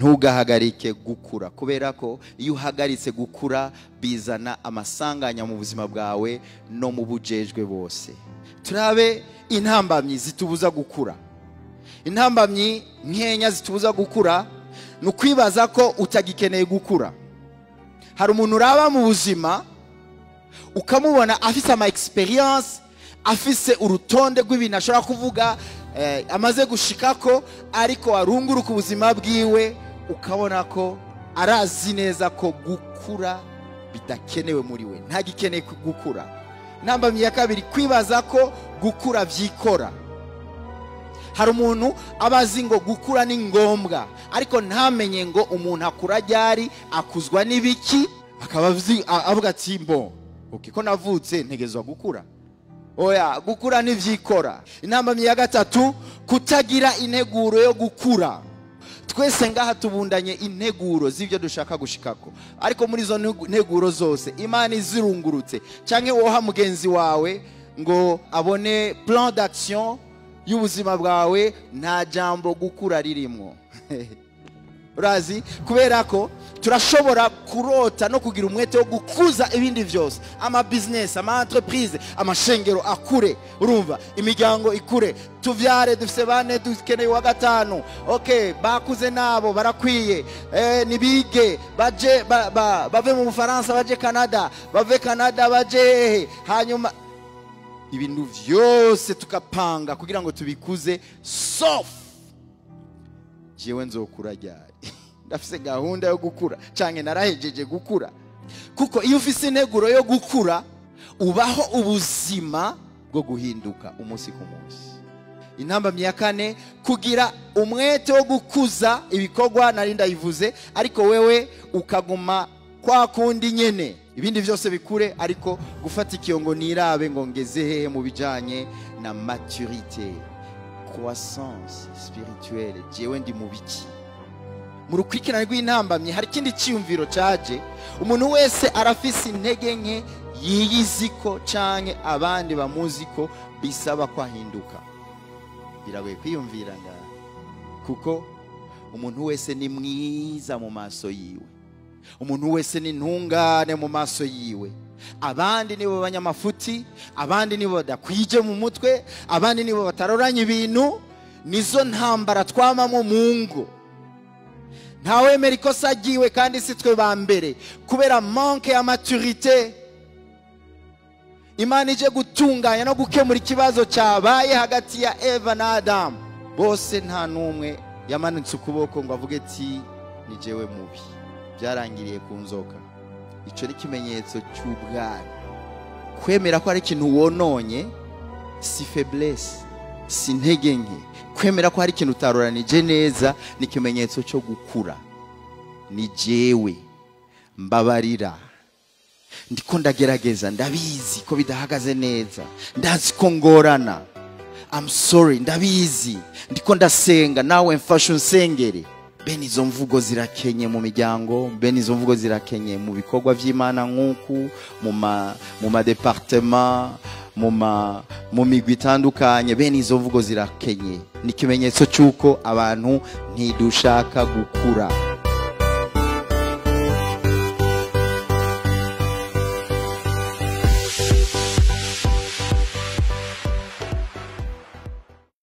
ntugahagarike gukura, kubera ko iyo uhagaritse gukura bizana amasanganya mu buzima bwawe no mu bujejwe bose. Turabe intambamyi zitubuza gukura. Intambamyi nkenya zitubuza gukura ni ukwibaza ko utagikeneye gukura. Hari umuntu uraba mu buzima ukamubona afise ama experience, afise urutonde rw'ibintu ashobora kuvuga amaze gushikako, ariko warunguruka ubuzima bwiwe ukabona ko arazi neza ko gukura bidakenewe muri we, ntagikeneye gukura. Intambamyi ya kabiri, kwibaza ko gukura vyikora. Hari umuntu abazi ngo gukura ni ngombwa, ariko ntamenye ngo umuntu akura ryari, akuzwa n'ibiki, akaba avuga ati mbo ko navutse ntegezwa gukura. Oya, gukura ntivyikora. Intambamyi ya gatatu, kutagira integuro yo gukura. Twese ngaha tubundanye integuro z'ibyo dushaka gushikako, ariko muri zo nteguro zose Imana izirungurutse, canke woha mugenzi wawe ngo abone plan d'action y'ubuzima bwawe, nta jambo gukura ririmo. Urazi, kubera ko turashobora kurota no kugira umwete wo gukuza ibindi byose, ama business, ama entreprise, amashengero akure, urumva, imiryango ikure, tuvyare, dufise bane, dukeneye wa gatanu, okay, bakuze nabo barakwiye, nibige, baje bave mu Bufaransa baje Canada, bave Canada baje, hanyuma ibintu byose tukapanga kugira ngo tubikuze, sauf jewe nzokura ryari, ndafise gahunda yo gukura canke narahejeje gukura. Kuko iyo ufise integuro yo gukura ubaho ubuzima bwo guhinduka umunsi ku munsi. Intambamyi ya kane, kugira umwete wo gukuza ibikorwa nari ndayivuze, ariko wewe ukaguma kwa kundi nyene, ibindi byose bikure, ariko gufata ikiyongo nirabe ngo ngeze hehe mu bijanye na maturité, croissance spirituelle, jewe ndi mu biki. Mu rukurikirane rw'intambamyi hari ikindi cyiyumviro caje, umuntu wese arafise intege nke yiyiziko canke abandi bamuziko bisaba kwahinduka. Biragoye kwiyumvira ngaha, kuko umuntu wese ni mwiza mu maso yiwe, umuntu wese ni ntungane mu maso yiwe. Abandi nibo banyamafuti, abandi nibo badakwije mu mutwe, abandi nibo bataroranye ibintu. Nizo ntambara twamamo mu ngo. Ntawemera ikosa agiwe, kandi si twe ba mbere, kubera manque ya maturité. Imana ije gutunganya no gukemura ikibazo cyabaye hagati ya Eva na Adamu. Bose nta numwe yamanitse ukuboko ngo avuge ati ni jewe mubi, byarangiriye ku nzoka. Ico ni ikimenyetso cy'ubwami. Kwemera ko ari ikintu wononye si faiblesse, si intege nke. Kwemera ko hari ikintu utaroranije neza ni ikimenyetso cyo gukura. Ni jewe, mbabarira, ndiko ndagerageza, ndabizi ko bidahagaze neza, ndazi ko ngorana, I'm sorry, ndabizi, ndiko ndasenga, nawe mfashe unsengere. Bene izo mvugo zirakenye mu miryango, bene izo mvugo zirakenye mu bikorwa by'Imana, nk'uku mu ma departement, mu migwi itandukanye. Bene izo mvugo zirakenye, ni ikimenyetso cy'uko abantu ntidushaka gukura.